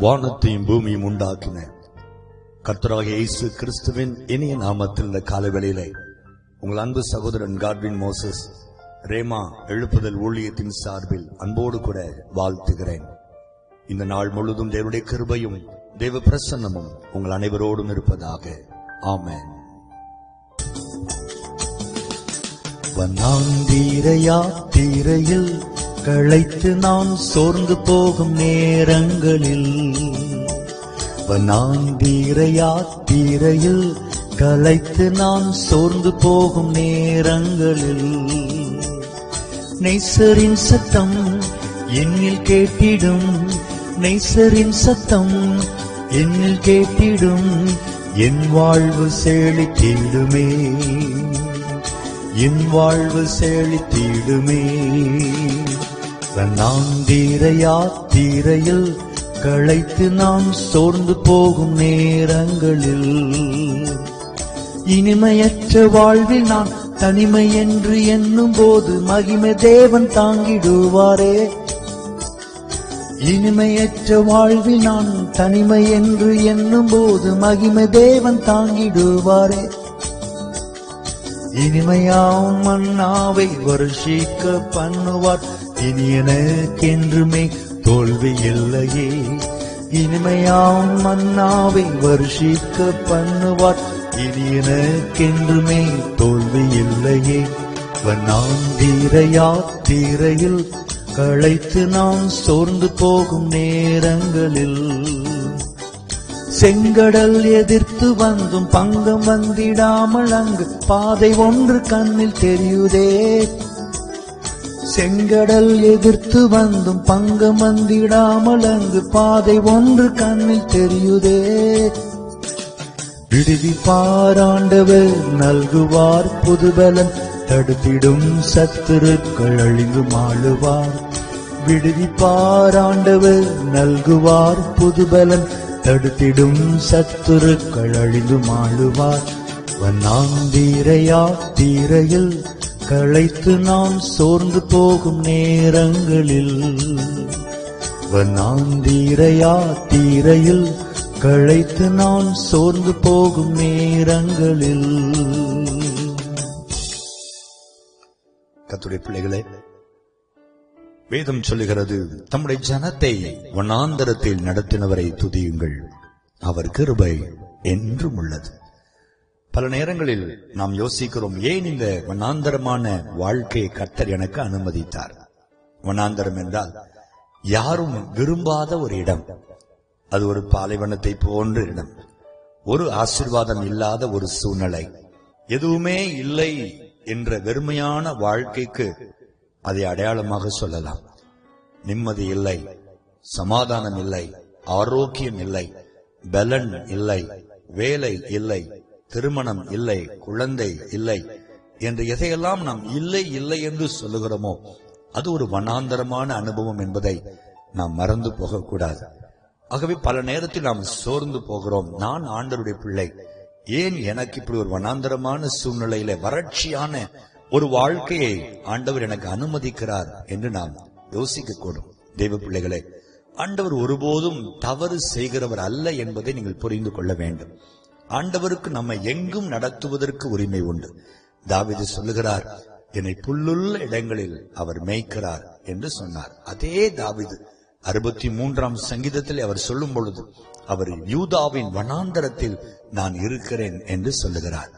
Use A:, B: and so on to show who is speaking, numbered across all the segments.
A: வானத்தையும் பூமியும் உண்டாக்கின கர்த்தராகிய இயேசு கிறிஸ்துவின் இனிய நாமத்தில் இந்த காலவேளையிலே உங்கள் அன்பு சகோதரன் காட்வின் மோசஸ் ரேமா எழுப்புதல் ஊழியத்தின் சார்பில் அன்போடு கூட வாழ்த்துகிறேன். இந்த நாள் முழுதும் தேவனுடைய கிருபையும் தேவ பிரசன்னமும் உங்கள் அனைவரோடும் இருப்பதாக. ஆமென்.
B: வனாந்தீரையில் களைத்து நான் சோர்ந்து போகும் நேரங்களில், வனாந்தீரையில் களைத்து நான் சோர்ந்து போகும் நேரங்களில், நேசரின் சத்தம் என்னில் கேட்டிடும், நேசரின் சத்தம் என்னில் கேட்டிடும், என் வாழ்வு செழித்திடுமே, என் வாழ்வு செழித்திடுமே. வனாந்தீரையில் களைத்து நான் சோர்ந்து போகும் நேரங்களில், இனிமையற்ற வாழ்வில் நான் தனிமை என்று எண்ணும் போது மகிமை தேவன் தாங்கிடுவாரே. இனிமையற்ற வாழ்வில் நான் தனிமை என்று எண்ணும் போது மகிமை தேவன் தாங்கிடுவாரே. இனிமையாம் மன்னாவை வருஷிக்க பண்ணுவார், இனி எனக்கென்றுமே தோல்வி இல்லையே. இனிமையாம் மன்னாவை வருஷிக்க பண்ணுவார், இனி எனக்கென்றுமே தோல்வி இல்லையே. வனாந்தீரையில் களைத்து நான் சோர்ந்து போகும் நேரங்களில், செங்கடல் எதிர்த்து வந்தும் பங்கம் வந்திடாமல் அங்கு பாதை ஒன்று கண்ணில் தெரியுதே. செங்கடல் எதிர்த்து வந்தும் பங்கம் வந்திடாமல் அங்கு பாதை ஒன்று கண்ணில் தெரியுதே. விடுவிப்பார் ஆண்டவர் நல்குவார் புதுபலன், தடுத்திடும் சத்துருக்கள் அழிந்து மாளுவார். விடுவிப்பார் ஆண்டவர் நல்குவார் புதுபலன், தடுத்திடும் சத்துருக்கள் அழிந்து மாளுவார். வனாந்தீரையில் களைத்து நான் சோர்ந்து போகும் நேரங்களில், வனாந்தீரையில் களைத்து நான் சோர்ந்து போகும் நேரங்களில்.
A: கர்த்தருடைய பிள்ளைகளே, வேதம் சொல்லுகிறது, தம்முடைய ஜனத்தை வனாந்தரத்தில் நடத்தினவரை துதியுங்கள், அவர் கிருபை என்றும் உள்ளது. பல நேரங்களில் நாம் யோசிக்கிறோம், ஏன் இந்த வனாந்தரமான வாழ்க்கையை கர்த்தர் எனக்கு அனுமதித்தார். வனாந்தரம் என்றால் யாரும் விரும்பாத ஒரு இடம், அது ஒரு பாலைவனத்தை போன்ற இடம், ஒரு ஆசீர்வாதம் இல்லாத ஒரு சூழ்நிலை, எதுவுமே இல்லை என்ற வெறுமையான வாழ்க்கைக்கு அதை அடையாளமாக சொல்லலாம். நிம்மதி இல்லை, சமாதானம் இல்லை, ஆரோக்கியம் இல்லை, பலன் இல்லை, வேலை இல்லை, திருமணம் இல்லை, குழந்தை இல்லை என்று எதையெல்லாம் நாம் இல்லை இல்லை என்று சொல்லுகிறோமோ அது ஒரு வனாந்தரமான அனுபவம் என்பதை நாம் மறந்து போகக்கூடாது. ஆகவே பல நேரத்தில் நாம் சோர்ந்து போகிறோம். நான் ஆண்டவருடைய பிள்ளை, ஏன் எனக்கு இப்படி ஒரு வனாந்தரமான சூழ்நிலையில வறட்சியான ஒரு வாழ்க்கையை ஆண்டவர் எனக்கு அனுமதிக்கிறார் என்று நாம் யோசிக்க கூடும். தெய்வ பிள்ளைகளே, ஆண்டவர் ஒருபோதும் தவறு செய்கிறவர் அல்ல என்பதை நீங்கள் புரிந்து கொள்ள வேண்டும். ஆண்டவருக்கு நம்மை எங்கும் நடத்துவதற்கு உரிமை உண்டு. தாவீது சொல்லுகிறார், என்னை புல்லுள்ள இடங்களில் அவர் மேய்க்கிறார் என்று சொன்னார். அதே தாவீது 63ஆம் சங்கீதத்தில் அவர் சொல்லும் பொழுது, அவர் யூதாவின் வனாந்தரத்தில் நான் இருக்கிறேன் என்று சொல்லுகிறார்.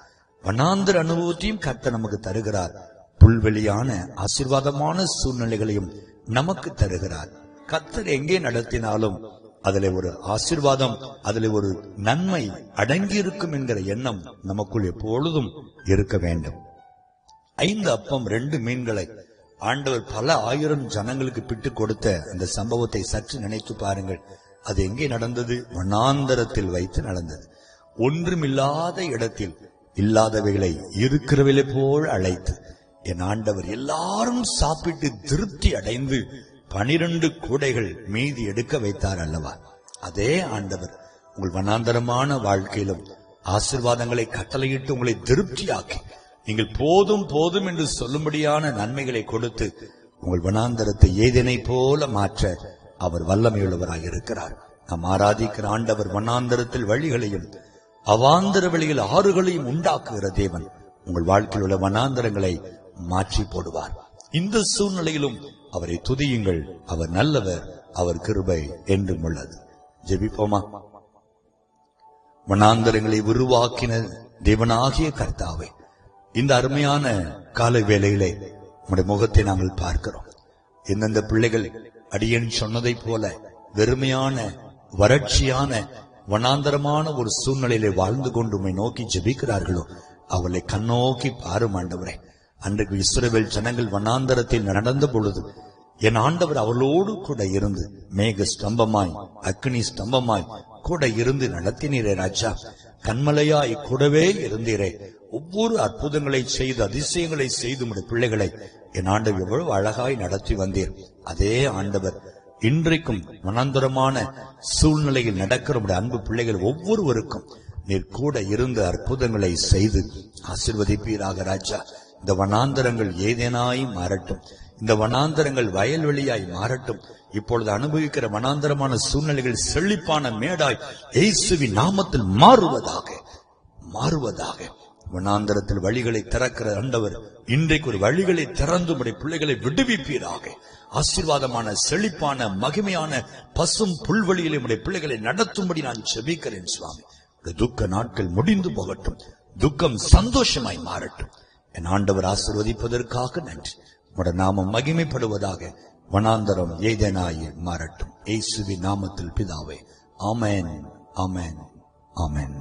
A: வனாந்தர அனுபவத்தையும் கர்த்தர் நமக்கு தருகிறார். புல்வெளியான ஆசீர்வாதமான சூழ்நிலைகளையும் நமக்கு தருகிறார். கர்த்தர் எங்கே நடத்தினாலும் அதிலே ஒரு ஆசீர்வாதம், அதிலே ஒரு நன்மை அடங்கி இருக்கும் என்கிற எண்ணம் நமக்குள் எப்பொழுதும் இருக்க வேண்டும். 5 அப்பம் 2 மீன்களை ஆண்டவர் பல ஆயிரம் ஜனங்களுக்கு பிட்டு கொடுத்த அந்த சம்பவத்தை சற்று நினைத்து பாருங்கள். அது எங்கே நடந்தது? வனாந்தரத்தில் வைத்து நடந்தது. ஒன்றுமில்லாத இடத்தில் இல்லாதவைகளை இருக்கிறவைகளை போல் அழைத்து என் ஆண்டவர் எல்லாரும் சாப்பிட்டு திருப்தி அடைந்து 12 கூடைகள் மீதி எடுக்க வைத்தார் அல்லவா? அதே ஆண்டவர் உங்கள் வனாந்தரமான வாழ்க்கையிலும் ஆசீர்வாதங்களை கட்டளையிட்டு உங்களை திருப்தியாக்கி நீங்கள் போதும் போதும் என்று சொல்லும்படியான நன்மைகளை கொடுத்து உங்கள் வனாந்தரத்தை ஏதேனை போல மாற்ற அவர் வல்லமையுள்ளவராக இருக்கிறார். நாம் ஆராதிக்கிற ஆண்டவர் வனாந்தரத்தில் வழிகளையும் அவாந்தர வழியில் ஆறுகளையும் உண்டாக்குகிற தேவன். உங்கள் வாழ்க்கையில் உள்ள வனாந்தரங்களை மாற்றி போடுவார். இந்த சூழ்நிலையிலும் அவரை துதியுங்கள். அவர் நல்லவர், அவர் கிருபை என்றும் உள்ளது. ஜெபிப்போமா. வனாந்தரங்களை உருவாக்கின தேவனாகிய கர்த்தாவே, இந்த அருமையான காலை வேளையிலே நம்முடைய முகத்தை நாங்கள் பார்க்கிறோம். எந்தெந்த பிள்ளைகள் அடியேன் சொன்னதை போல வெறுமையான வறட்சியான வனாந்தரமான ஒரு சூழ்நிலையிலே வாழ்ந்து கொண்டு உம்மை நோக்கி ஜெபிக்கிறார்களோ அவளை கண்ணோக்கி பாரும் ஆண்டவரே. அன்றைக்கு இஸ்ரவேல் ஜனங்கள் வனாந்தரத்தில் நடந்த பொழுது என் ஆண்டவர் அவளோடு கூட இருந்து மேக ஸ்தம்பமாய் அக்னி ஸ்தம்பமாய் கூட இருந்து நடத்தினீரே ராஜா. கண்மலையாய் கூடவே இருந்தீரே. ஒவ்வொரு அற்புதங்களை செய்து அதிசயங்களை செய்து உடைய பிள்ளைகளை என் ஆண்டவர் எவ்வளவு அழகாய் நடத்தி வந்தீர். அதே ஆண்டவர் இன்றைக்கும் வனாந்தரமான சூழ்நிலையில் நடக்கிற உடைய அன்பு பிள்ளைகள் ஒவ்வொருவருக்கும் நீர் கூட இருந்து அற்புதங்களை செய்து ஆசீர்வதிப்பீராக ராஜா. இந்த வனாந்தரங்கள் ஏதேனாய் மாறட்டும். இந்த வனாந்தரங்கள் வயல்வெளியாய் மாறட்டும். இப்பொழுது அனுபவிக்கிற வனாந்தரமான சூழ்நிலைகள் செழிப்பான மேடாய் இயேசுவின் நாமத்தில் மாறுவதாக. வனாந்தரத்தில் வழிகளை திறக்கிற ஆண்டவர் இன்றைக்கு ஒரு வழிகளை திறந்து உடைய பிள்ளைகளை விடுவிப்பீராக. ஆசீர்வாதமான செழிப்பான மகிமையான பசும் புல்வெளியிலே உடைய பிள்ளைகளை நடத்தும்படி நான் ஜெபிக்கிறேன் சுவாமி. துக்க நாட்கள் முடிந்து போகட்டும். துக்கம் சந்தோஷமாய் மாறட்டும். என் ஆண்டவர் ஆசீர்வதிப்பதற்காக நன்றி. உடைய நாமம் மகிமைப்படுவதாக. வனாந்தரம் ஏதேனாய் மாறட்டும். இயேசுவின் நாமத்தில் பிதாவே. ஆமென், ஆமென், ஆமென்.